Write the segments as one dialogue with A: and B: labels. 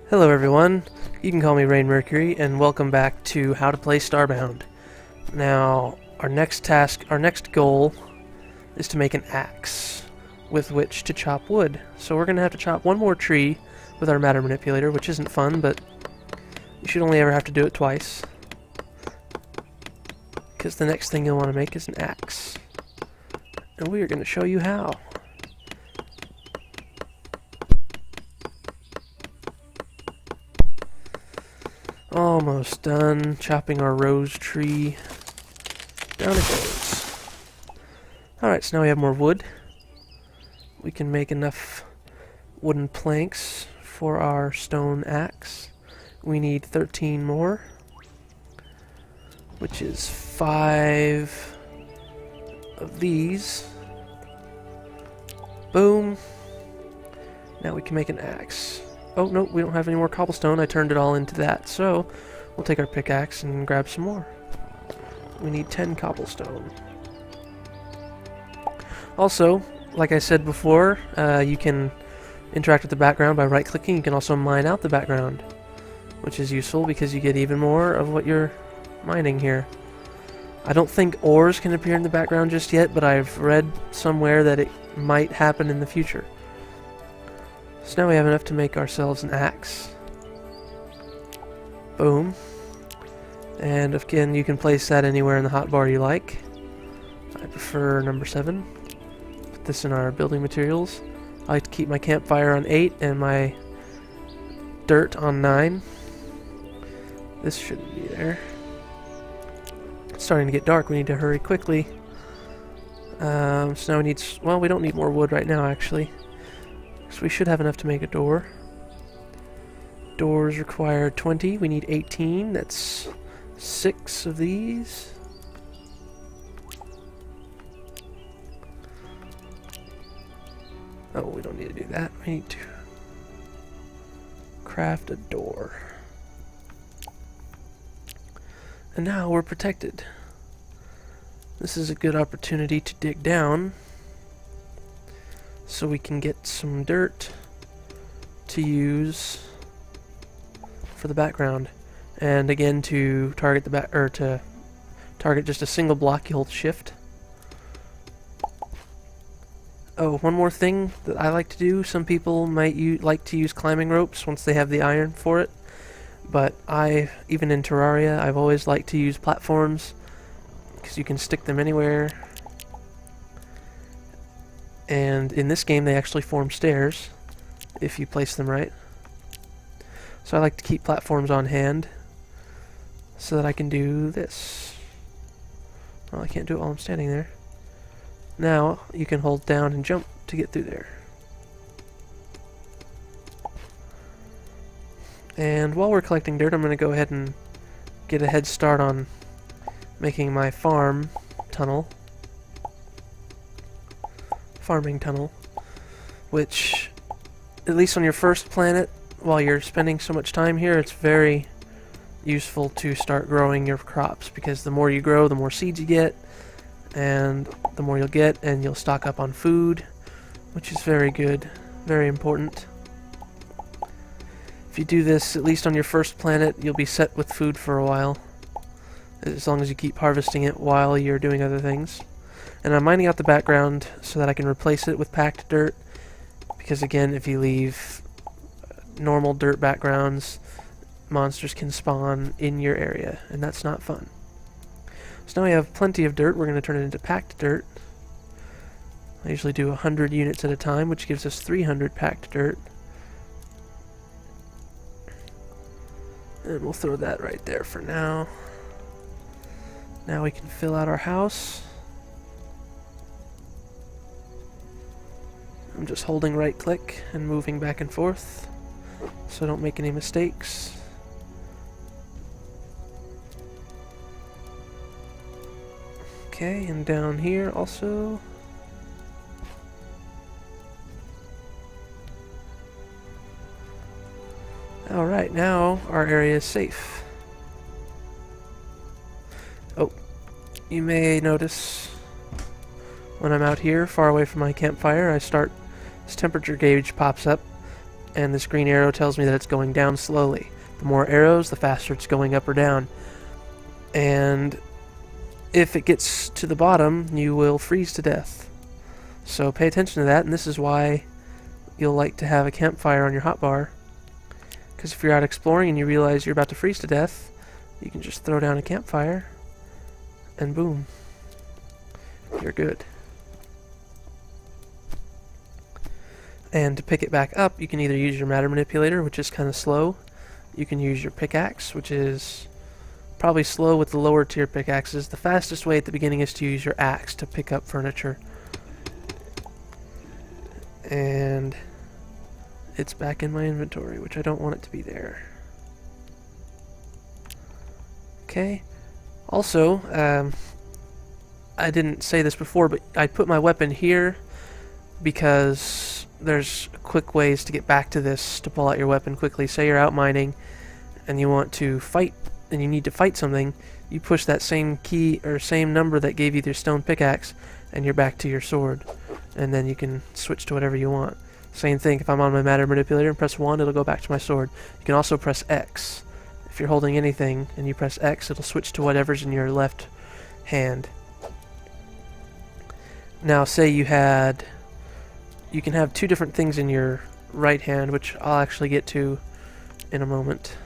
A: Hello everyone, you can call me Rain Mercury, and welcome back to How to Play Starbound. Now, our next goal is to make an axe with which to chop wood. So we're going to have to chop one more tree with our matter manipulator, which isn't fun, but you should only ever have to do it twice. Because the next thing you'll want to make is an axe. And we are going to show you how. Almost done chopping our rose tree. Down it goes. Alright, so now we have more wood. We can make enough wooden planks for our stone axe. We need 13 more, which is 5 of these. Boom. Now we can make an axe. Oh, no, we don't have any more cobblestone. I turned it all into that. So, we'll take our pickaxe and grab some more. We need 10 cobblestone. Also, like I said before, you can interact with the background by right-clicking. You can also mine out the background, which is useful because you get even more of what you're mining here. I don't think ores can appear in the background just yet, but I've read somewhere that it might happen in the future. So now we have enough to make ourselves an axe. Boom. And again, you can place that anywhere in the hotbar you like. I prefer number 7. Put this in our building materials. I like to keep my campfire on 8 and my dirt on 9. This shouldn't be there. It's starting to get dark. We need to hurry quickly. So now we need... Well, we don't need more wood right now, actually. So we should have enough to make a door. Doors require 20. We need 18. That's 6 of these. Oh, we don't need to do that. We need to craft a door. And now we're protected. This is a good opportunity to dig down so we can get some dirt to use for the background. And again, to target to target just a single block, you hold shift. Oh, one more thing that I like to do. Some people might like to use climbing ropes once they have the iron for it, but even in Terraria, I've always liked to use platforms because you can stick them anywhere. And in this game, they actually form stairs if you place them right. So I like to keep platforms on hand so that I can do this. Well, I can't do it while I'm standing there. Now, you can hold down and jump to get through there. And while we're collecting dirt, I'm going to go ahead and get a head start on making my farming tunnel, which, at least on your first planet, while you're spending so much time here, it's very useful to start growing your crops, because the more you grow, the more seeds you get, and the more you'll get, and you'll stock up on food, which is very good, very important. If you do this, at least on your first planet, you'll be set with food for a while, as long as you keep harvesting it while you're doing other things. And I'm mining out the background so that I can replace it with packed dirt, because again, if you leave normal dirt backgrounds, monsters can spawn in your area, and that's not fun. So now we have plenty of dirt. We're going to turn it into packed dirt. I usually do 100 units at a time, which gives us 300 packed dirt. And we'll throw that right there for now. Now we can fill out our house. I'm just holding right click and moving back and forth so I don't make any mistakes. Okay, and down here also. Alright, now our area is safe. Oh, you may notice when I'm out here far away from my campfire, this temperature gauge pops up, and this green arrow tells me that it's going down slowly. The more arrows, the faster it's going up or down. And if it gets to the bottom, you will freeze to death. So pay attention to that, and this is why you'll like to have a campfire on your hotbar. Because if you're out exploring and you realize you're about to freeze to death, you can just throw down a campfire, and boom, you're good. And to pick it back up, you can either use your matter manipulator, which is kind of slow. You can use your pickaxe, which is probably slow with the lower tier pickaxes. The fastest way at the beginning is to use your axe to pick up furniture. And it's back in my inventory, which I don't want it to be there. Okay. Also, I didn't say this before, but I put my weapon here because there's quick ways to get back to this to pull out your weapon quickly. Say you're out mining and you want to fight, and you need to fight something, you push that same key or same number that gave you your stone pickaxe, and you're back to your sword. And then you can switch to whatever you want. Same thing, if I'm on my matter manipulator and press 1, it'll go back to my sword. You can also press X. If you're holding anything and you press X, it'll switch to whatever's in your left hand. Now, say you can have two different things in your right hand, which I'll actually get to in a moment.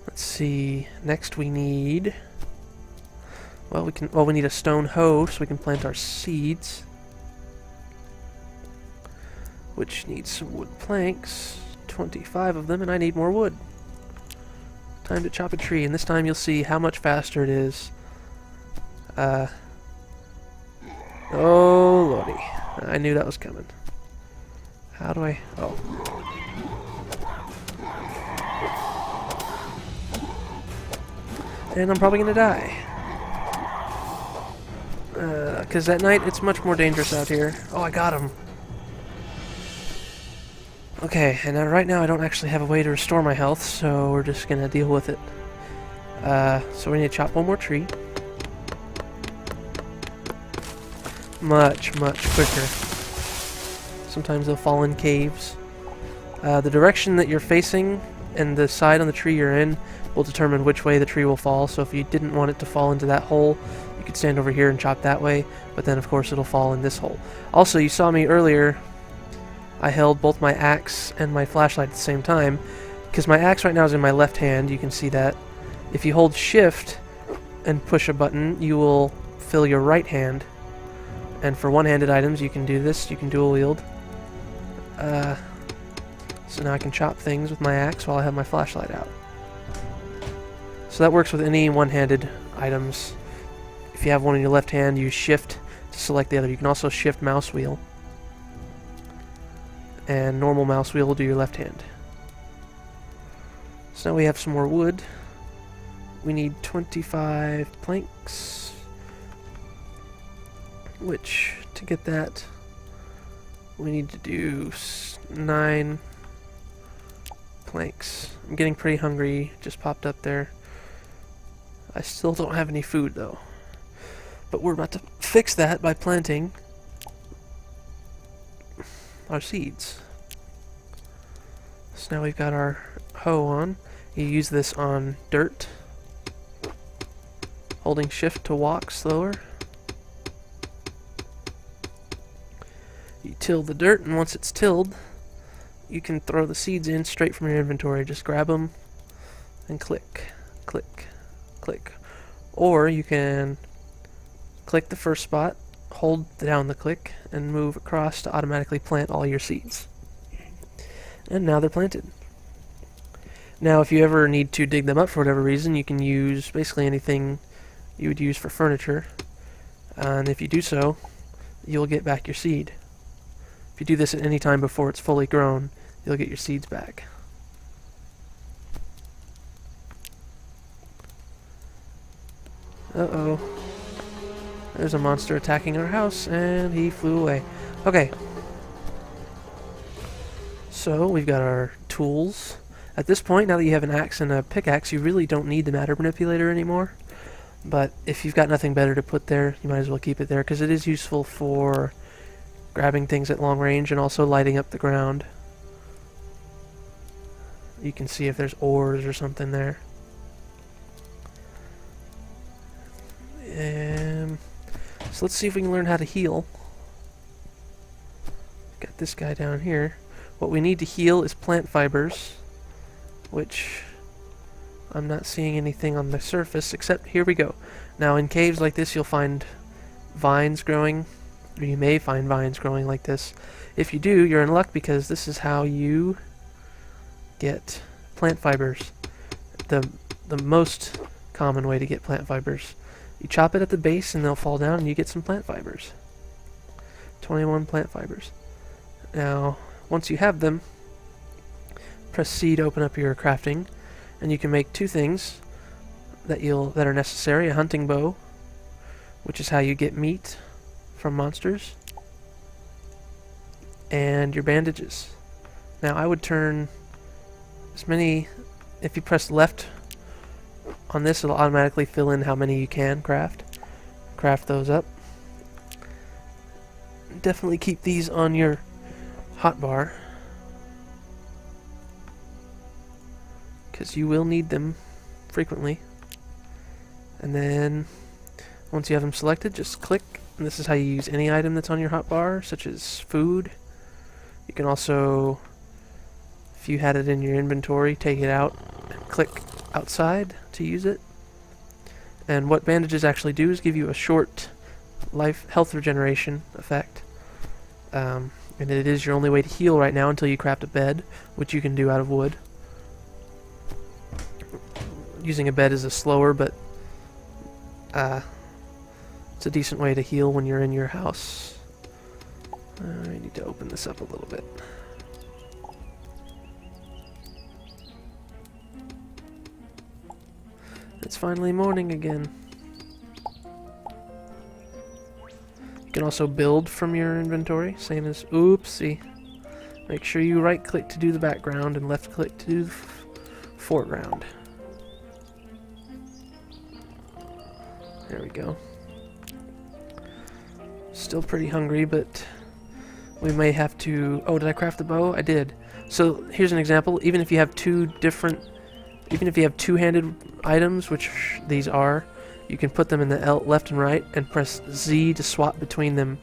A: Let's see. Next, we need. We need a stone hoe so we can plant our seeds, which needs some wood planks. 25 of them, and I need more wood. Time to chop a tree, and this time you'll see how much faster it is. Oh lordy. I knew that was coming. How do I... Oh. And I'm probably gonna die. Because at night it's much more dangerous out here. Oh, I got him. Okay, and right now I don't actually have a way to restore my health, so we're just gonna deal with it. So we need to chop one more tree. Much quicker. Sometimes they'll fall in caves. The direction that you're facing and the side on the tree you're in will determine which way the tree will fall. So if you didn't want it to fall into that hole, you could stand over here and chop that way, but then of course it'll fall in this hole. Also, you saw me earlier, I held both my axe and my flashlight at the same time, because my axe right now is in my left hand, you can see that. If you hold shift and push a button, you will fill your right hand. And for one-handed items, you can do this, you can dual wield. So now I can chop things with my axe while I have my flashlight out. So that works with any one-handed items. If you have one in your left hand, use shift to select the other. You can also shift mouse wheel. And normal mouse wheel will do your left hand. So now we have some more wood. We need 25 planks. Which, to get that, we need to do 9 planks. I'm getting pretty hungry, just popped up there. I still don't have any food though. But we're about to fix that by planting our seeds. So now we've got our hoe on. You use this on dirt, holding shift to walk slower. You till the dirt, and once it's tilled, you can throw the seeds in straight from your inventory. Just grab them and click, click, click. Or you can click the first spot, hold down the click, and move across to automatically plant all your seeds. And now they're planted. Now if you ever need to dig them up for whatever reason, you can use basically anything you would use for furniture. And if you do so, you'll get back your seed. If you do this at any time before it's fully grown, you'll get your seeds back. Uh-oh. There's a monster attacking our house, and he flew away. Okay. So, we've got our tools. At this point, now that you have an axe and a pickaxe, you really don't need the matter manipulator anymore. But if you've got nothing better to put there, you might as well keep it there, because it is useful for grabbing things at long range and also lighting up the ground. You can see if there's ores or something there. So let's see if we can learn how to heal. Got this guy down here. What we need to heal is plant fibers, which I'm not seeing anything on the surface, except here we go. Now in caves like this you'll find vines growing, or you may find vines growing like this. If you do, you're in luck, because this is how you get plant fibers. The most common way to get plant fibers. You chop it at the base and they'll fall down and you get some plant fibers. 21 plant fibers. Now, once you have them, press C to open up your crafting, and you can make two things that are necessary: a hunting bow, which is how you get meat from monsters, and your bandages. Now, I would turn as many. If you press left on this, it'll automatically fill in how many you can craft. Craft those up. Definitely keep these on your hotbar, because you will need them frequently. And then once you have them selected, just click, and this is how you use any item that's on your hotbar, such as food. You can also, if you had it in your inventory, take it out and click outside to use it. And what bandages actually do is give you a short health regeneration effect. And it is your only way to heal right now until you craft a bed, which you can do out of wood. Using a bed is a slower, but it's a decent way to heal when you're in your house. I need to open this up a little bit. It's finally morning again. You can also build from your inventory, same as, oopsie. Make sure you right click to do the background and left click to do the foreground. There we go. Still pretty hungry, but we may have to... Oh, did I craft the bow? I did. So here's an example. Even if you have two-handed items, which these are, you can put them in the left and right and press Z to swap between them.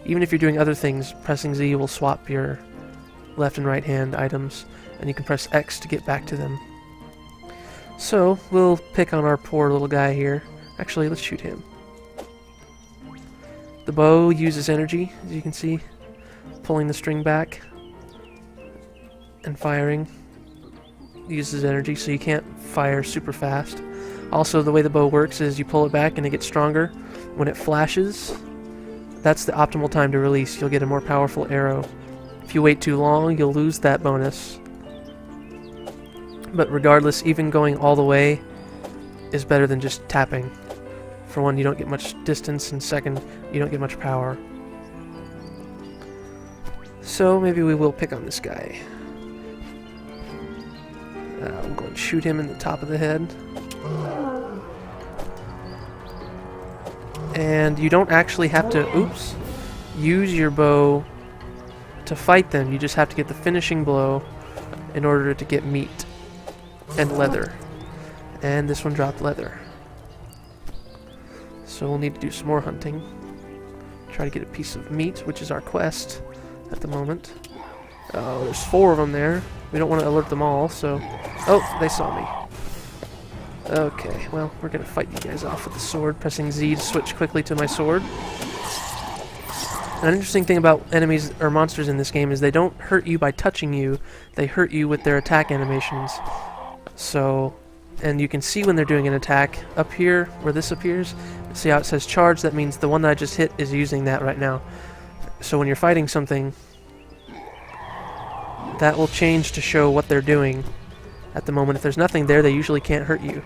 A: Even if you're doing other things, pressing Z will swap your left and right hand items, and you can press X to get back to them. So we'll pick on our poor little guy here. Actually, let's shoot him. The bow uses energy, as you can see, pulling the string back and firing uses energy, so you can't fire super fast. Also, the way the bow works is you pull it back and it gets stronger. When it flashes, that's the optimal time to release. You'll get a more powerful arrow. If you wait too long, you'll lose that bonus. But regardless, even going all the way is better than just tapping. For one, you don't get much distance, and second, you don't get much power. So maybe we will pick on this guy. I'm going to shoot him in the top of the head. And you don't actually have to, use your bow to fight them. You just have to get the finishing blow in order to get meat and leather. And this one dropped leather. So we'll need to do some more hunting. Try to get a piece of meat, which is our quest at the moment. Oh, there's 4 of them there. We don't want to alert them all, so... Oh, they saw me. Okay, well, we're going to fight you guys off with the sword, pressing Z to switch quickly to my sword. An interesting thing about enemies or monsters in this game is they don't hurt you by touching you, they hurt you with their attack animations. So, and you can see when they're doing an attack up here where this appears. See how it says charge? That means the one that I just hit is using that right now. So when you're fighting something, that will change to show what they're doing at the moment. If there's nothing there, they usually can't hurt you.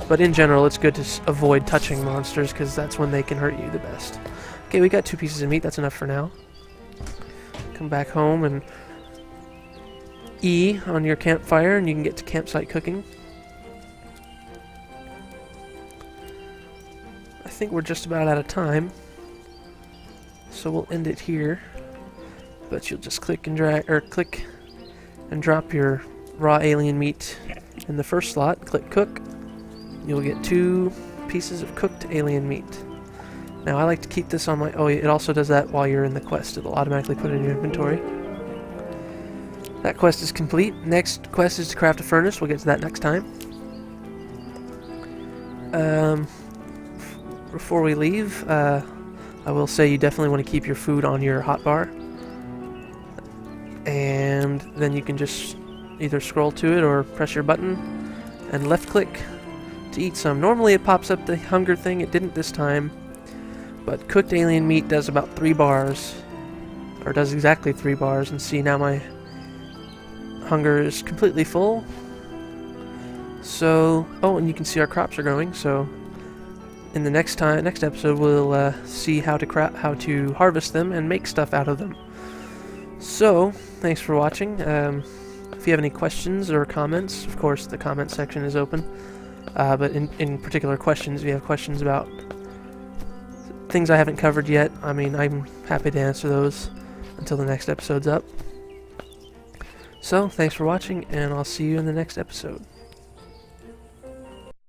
A: But in general, it's good to avoid touching monsters, because that's when they can hurt you the best. Okay, we got 2 pieces of meat. That's enough for now. Come back home and E on your campfire, and you can get to campsite cooking. think we're just about out of time, so we'll end it here. But you'll just click and drag, or click and drop your raw alien meat in the first slot. Click cook. You'll get 2 pieces of cooked alien meat. Now I like to keep this on my... Oh, it also does that while you're in the quest. It'll automatically put it in your inventory. That quest is complete. Next quest is to craft a furnace. We'll get to that next time. Before we leave, I will say you definitely want to keep your food on your hotbar. And then you can just either scroll to it or press your button and left click to eat some. Normally it pops up the hunger thing. It didn't this time. But cooked alien meat does about 3 bars. Or does exactly 3 bars. And see, now my hunger is completely full. So, oh, and you can see our crops are growing. So, in the next episode, we'll see how to harvest them and make stuff out of them. So, thanks for watching. If you have any questions or comments, of course, the comment section is open. But in particular questions, if you have questions about things I haven't covered yet, I mean, I'm happy to answer those until the next episode's up. So, thanks for watching, and I'll see you in the next episode.